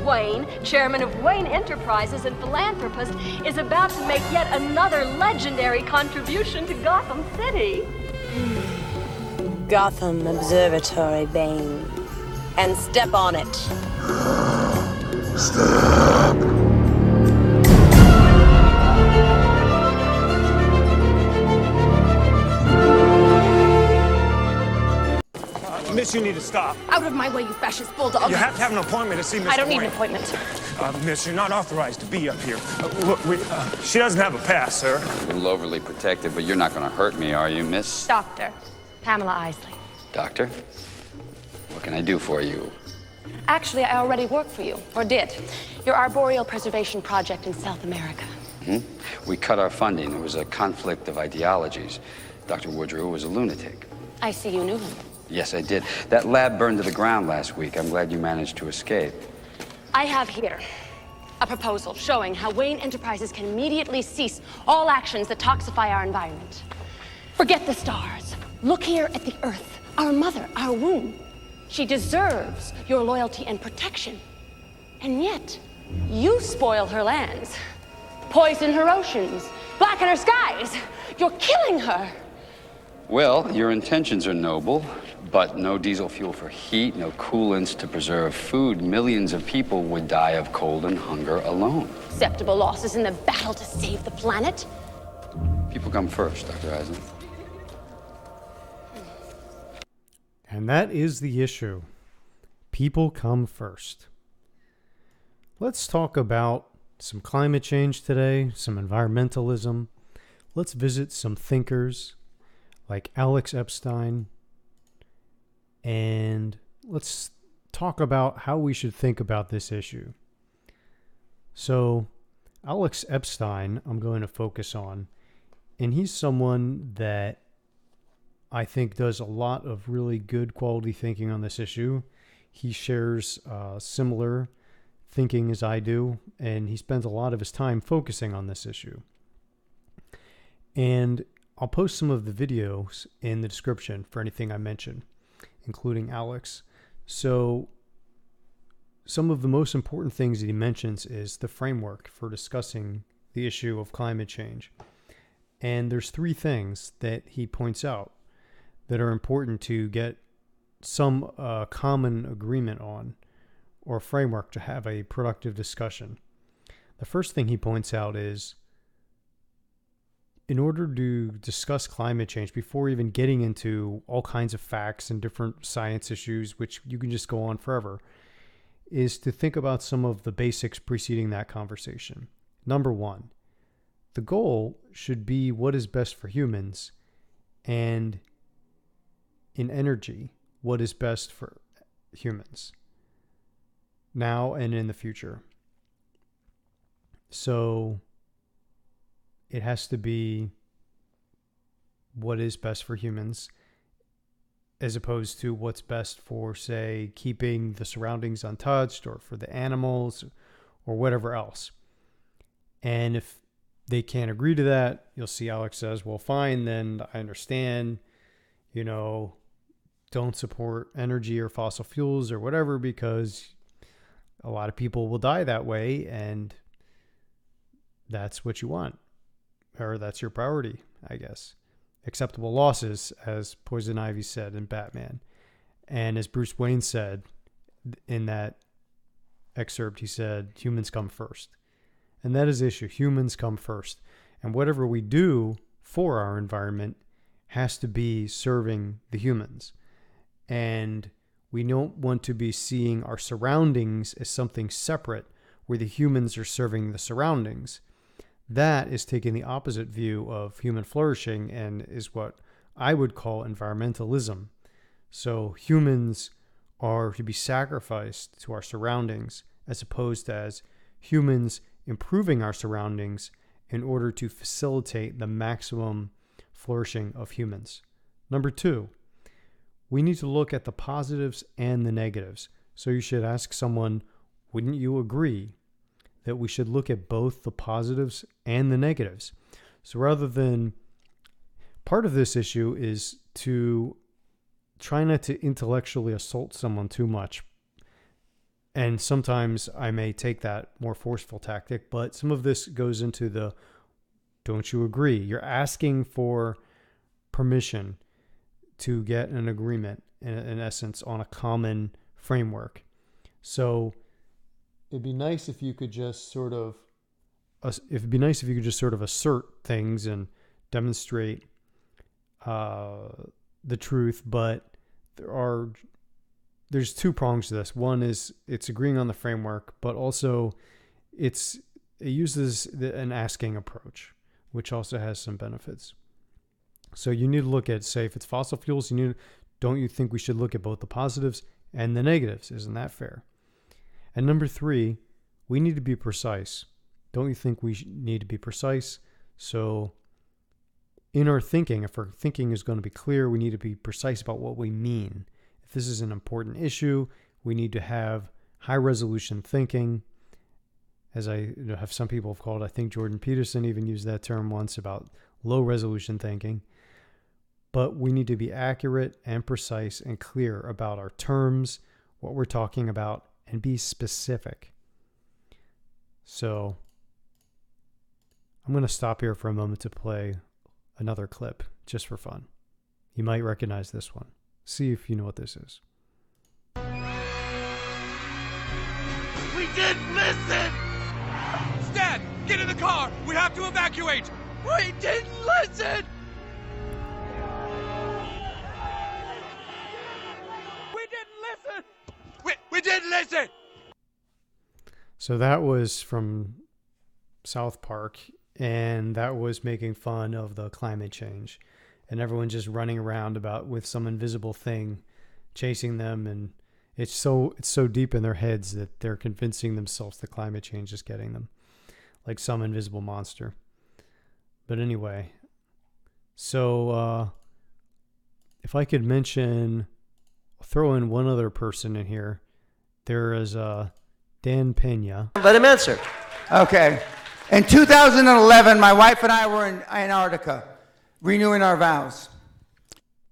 Wayne, chairman of Wayne Enterprises and philanthropist, is about to make yet another legendary contribution to Gotham City. Gotham Observatory, Bane. And step on it. Step. Miss, you need to stop. Out of my way, you fascist bulldog. You have to have an appointment to see Miss I don't need Wayne. an appointment. Miss, you're not authorized to be up here. Look, she doesn't have a pass, sir. A little overly protective, but you're not going to hurt me, are you, miss? Doctor Pamela Isley. Doctor? What can I do for you? Actually, I already work for you, or did. Your arboreal preservation project in South America. We cut our funding. There was a conflict of ideologies. Dr. Woodrow was a lunatic. I see you knew him. Yes, I did. That lab burned to the ground last week. I'm glad you managed to escape. I have here a proposal showing how Wayne Enterprises can immediately cease all actions that toxify our environment. Forget the stars. Look here at the Earth, our mother, our womb. She deserves your loyalty and protection. And yet, you spoil her lands, poison her oceans, blacken her skies. You're killing her. Well, your intentions are noble, but no diesel fuel for heat, no coolants to preserve food. Millions of people would die of cold and hunger alone. Acceptable losses in the battle to save the planet. People come first, Dr. Isley. And that is the issue. People come first. Let's talk about some climate change today, some environmentalism. Let's visit some thinkers like Alex Epstein, and let's talk about how we should think about this issue. So, Alex Epstein, I'm going to focus on, and he's someone that I think does a lot of really good quality thinking on this issue. He shares similar thinking as I do, and he spends a lot of his time focusing on this issue. And I'll post some of the videos in the description for anything I mention, including Alex. So some of the most important things that he mentions is the framework for discussing the issue of climate change. And there's three things that he points out that are important to get some common agreement on, or framework to have a productive discussion. The first thing he points out is, in order to discuss climate change, before even getting into all kinds of facts and different science issues, which you can just go on forever, is to think about some of the basics preceding that conversation. Number one, the goal should be what is best for humans, and in energy, what is best for humans now and in the future. So it has to be what is best for humans as opposed to what's best for, say, keeping the surroundings untouched, or for the animals, or whatever else. And if they can't agree to that, you'll see Alex says, well, fine, then I understand, don't support energy or fossil fuels or whatever, because a lot of people will die that way, and that's what you want. Or that's your priority, I guess. Acceptable losses, as Poison Ivy said in Batman. And as Bruce Wayne said in that excerpt, he said, humans come first. And that is the issue. Humans come first. And whatever we do for our environment has to be serving the humans. And we don't want to be seeing our surroundings as something separate, where the humans are serving the surroundings. That is taking the opposite view of human flourishing, and is what I would call environmentalism. So humans are to be sacrificed to our surroundings, as opposed to as humans improving our surroundings in order to facilitate the maximum flourishing of humans. Number two, we need to look at the positives and the negatives. So you should ask someone, wouldn't you agree that we should look at both the positives and the negatives? So rather than, part of this issue is to try not to intellectually assault someone too much And sometimes I may take that more forceful tactic, but some of this goes into the don't you agree? You're asking for permission to get an agreement, in essence, on a common framework. So it'd be nice if you could just sort of assert things and demonstrate the truth, but there's two prongs to this. One is it's agreeing on the framework, but also it uses an asking approach, which also has some benefits. So you need to look at, say, if it's fossil fuels, don't you think we should look at both the positives and the negatives? Isn't that fair? And number 3, we need to be precise. Don't you think we need to be precise? So in our thinking, if our thinking is going to be clear, we need to be precise about what we mean. If this is an important issue, we need to have high resolution thinking. As I have some people have called, I think Jordan Peterson even used that term once about low resolution thinking. But we need to be accurate and precise and clear about our terms, what we're talking about, and be specific. So I'm going to stop here for a moment to play another clip just for fun. You might recognize this one. See if you know what this is. We didn't listen! Stan, get in the car! We have to evacuate! We didn't listen! We didn't listen! We didn't listen! So that was from South Park, and that was making fun of the climate change. And everyone just running around with some invisible thing chasing them, and it's so deep in their heads that they're convincing themselves that climate change is getting them, like some invisible monster. But anyway, so if I could throw in one other person in here, there is Dan Peña. Let him answer. Okay. In 2011, my wife and I were in Antarctica, renewing our vows.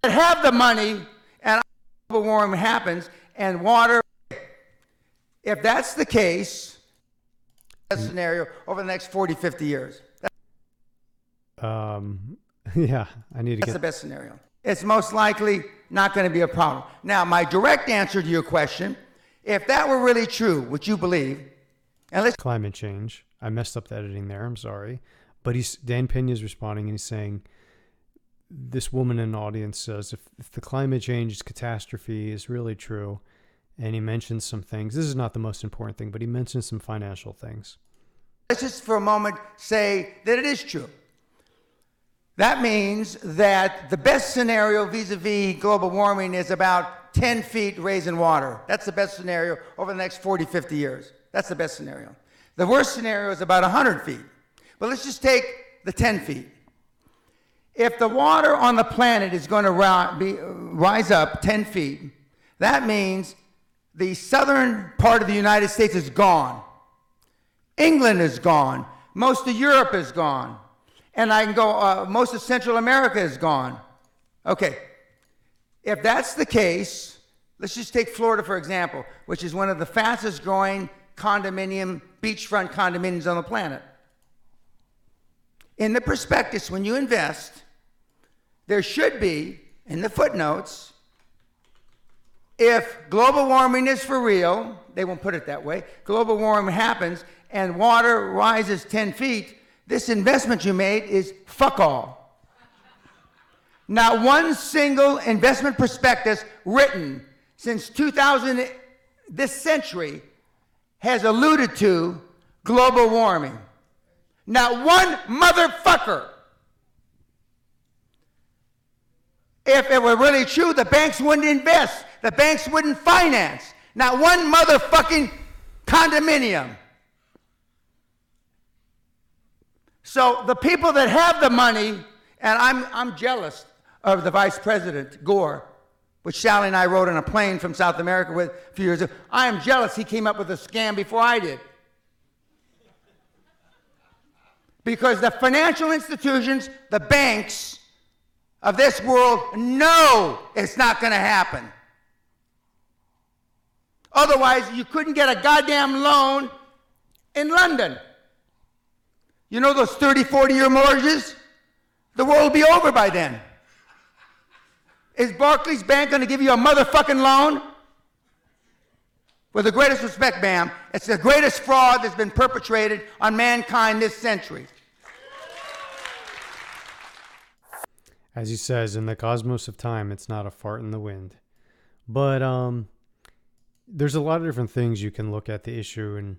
I have the money, and global warming happens, and water. If that's the case, that scenario over the next 40, 50 years. Yeah, That's the best scenario. It's most likely not going to be a problem. Now, my direct answer to your question, if that were really true, which you believe, and let's climate change. I messed up the editing there. I'm sorry. But Dan Peña is responding and he's saying, this woman in the audience says, if the climate change catastrophe is really true, and he mentions some things, this is not the most important thing, but he mentions some financial things. Let's just for a moment say that it is true. That means that the best scenario vis-a-vis global warming is about 10 feet raise in water. That's the best scenario over the next 40, 50 years. That's the best scenario. The worst scenario is about 100 feet. But let's just take the 10 feet. If the water on the planet is going to rise up 10 feet, that means the southern part of the United States is gone. England is gone. Most of Europe is gone. And I can go, most of Central America is gone. Okay. If that's the case, let's just take Florida, for example, which is one of the fastest growing beachfront condominiums on the planet. In the prospectus, when you invest, there should be, in the footnotes, if global warming is for real, they won't put it that way, global warming happens and water rises 10 feet, this investment you made is fuck all. Not one single investment prospectus written since 2000, this century, has alluded to global warming. Not one motherfucker. If it were really true, the banks wouldn't invest. The banks wouldn't finance. Not one motherfucking condominium. So the people that have the money, and I'm jealous of the Vice President, Gore, which Sally and I rode on a plane from South America with a few years ago. I am jealous he came up with a scam before I did. Because the financial institutions, the banks of this world know it's not going to happen. Otherwise, you couldn't get a goddamn loan in London. You know those 30, 40-year mortgages? The world will be over by then. Is Barclays Bank going to give you a motherfucking loan? With the greatest respect, ma'am, it's the greatest fraud that's been perpetrated on mankind this century. As he says, in the cosmos of time, it's not a fart in the wind. But there's a lot of different things you can look at the issue, and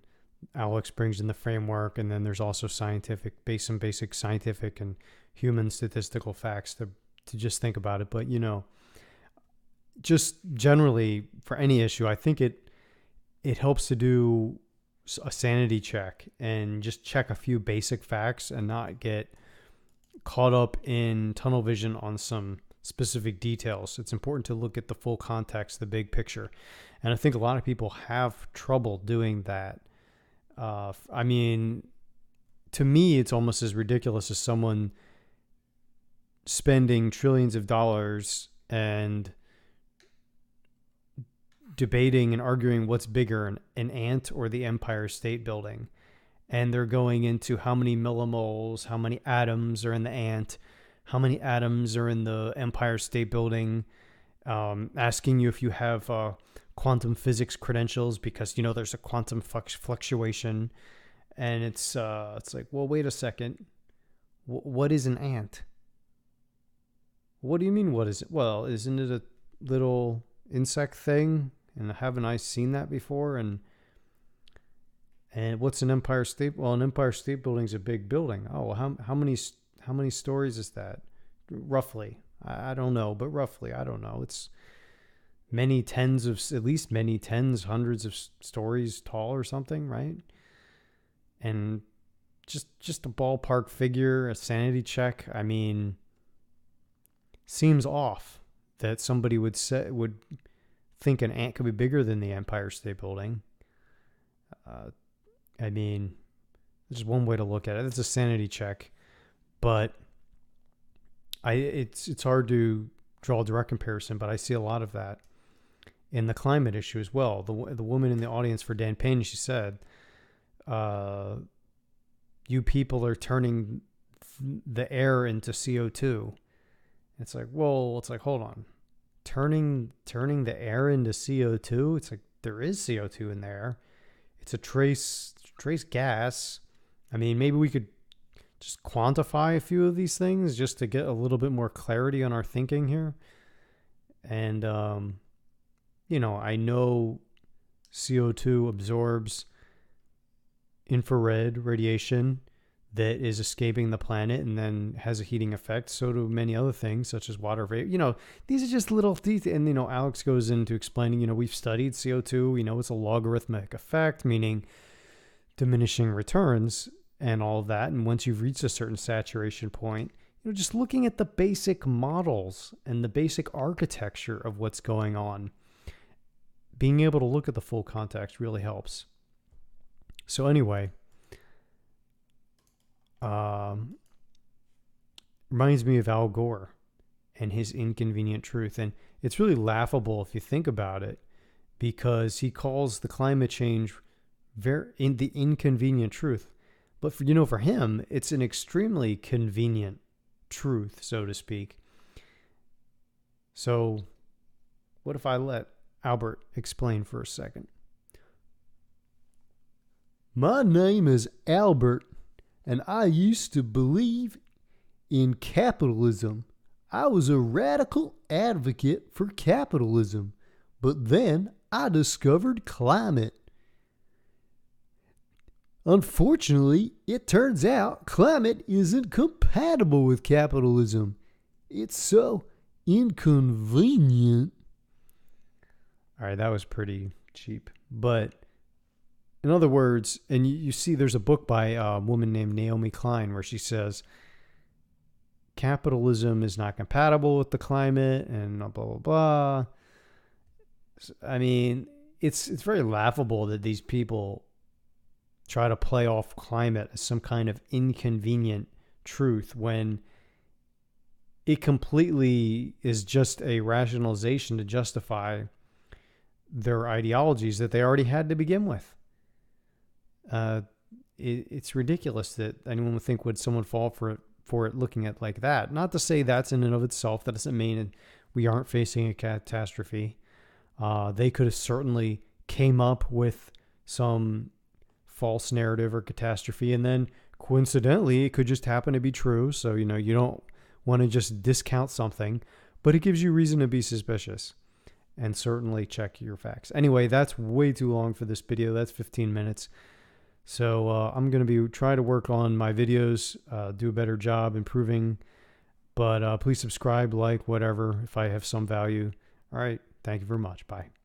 Alex brings in the framework, and then there's also some basic scientific and human statistical facts to just think about it. But, you know, just generally for any issue, I think it helps to do a sanity check and just check a few basic facts and not get caught up in tunnel vision on some specific details. It's important to look at the full context, the big picture. And I think a lot of people have trouble doing that. I mean, to me, it's almost as ridiculous as someone spending trillions of dollars and debating and arguing what's bigger, an ant or the Empire State Building. And they're going into how many millimoles, how many atoms are in the ant, how many atoms are in the Empire State Building, asking you if you have quantum physics credentials because, you know, there's a quantum fluctuation. And it's like, well, wait a second. What is an ant? What do you mean, what is it? Well, isn't it a little insect thing? And haven't I seen that before? And what's an Empire State? Well, an Empire State Building is a big building. Oh, well, how many stories is that? Roughly, I don't know, but roughly, I don't know. It's at least many tens, hundreds of stories tall or something, right? And just a ballpark figure, a sanity check. I mean, seems off that somebody would think an ant could be bigger than the Empire State Building. I mean, there's one way to look at it. It's a sanity check, but it's hard to draw a direct comparison. But I see a lot of that in the climate issue as well. The woman in the audience for Dan Peña, she said, "You people are turning the air into CO2." It's like, well, it's like, hold on. Turning the air into CO2? It's like, there is CO2 in there. It's a trace gas. I mean, maybe we could just quantify a few of these things just to get a little bit more clarity on our thinking here. And, you know, I know CO2 absorbs infrared radiation that is escaping the planet and then has a heating effect. So do many other things, such as water vapor. You know, these are just little details. And, you know, Alex goes into explaining, you know, we've studied CO2. We know it's a logarithmic effect, meaning diminishing returns and all of that. And once you've reached a certain saturation point, you know, just looking at the basic models and the basic architecture of what's going on, being able to look at the full context really helps. So anyway, reminds me of Al Gore and his inconvenient truth. And it's really laughable if you think about it, because he calls the climate change the inconvenient truth. But for him, it's an extremely convenient truth, so to speak. So what if I let Albert explain for a second? My name is Albert, and I used to believe in capitalism. I was a radical advocate for capitalism, but then I discovered climate. Unfortunately, it turns out climate isn't compatible with capitalism. It's so inconvenient. All right, that was pretty cheap. But in other words, and you see there's a book by a woman named Naomi Klein where she says capitalism is not compatible with the climate and blah, blah, blah. I mean, it's very laughable that these people try to play off climate as some kind of inconvenient truth when it completely is just a rationalization to justify their ideologies that they already had to begin with. It's ridiculous that anyone would think would someone fall for it looking at like that. Not to say that's in and of itself, that doesn't mean we aren't facing a catastrophe. They could have certainly came up with some false narrative or catastrophe, and then coincidentally it could just happen to be true. So, you don't want to just discount something, but it gives you reason to be suspicious, and certainly check your facts. Anyway, that's way too long for this video. That's 15 minutes. So I'm going to be trying to work on my videos, do a better job improving, but please subscribe, like, whatever, if I have some value. All right. Thank you very much. Bye.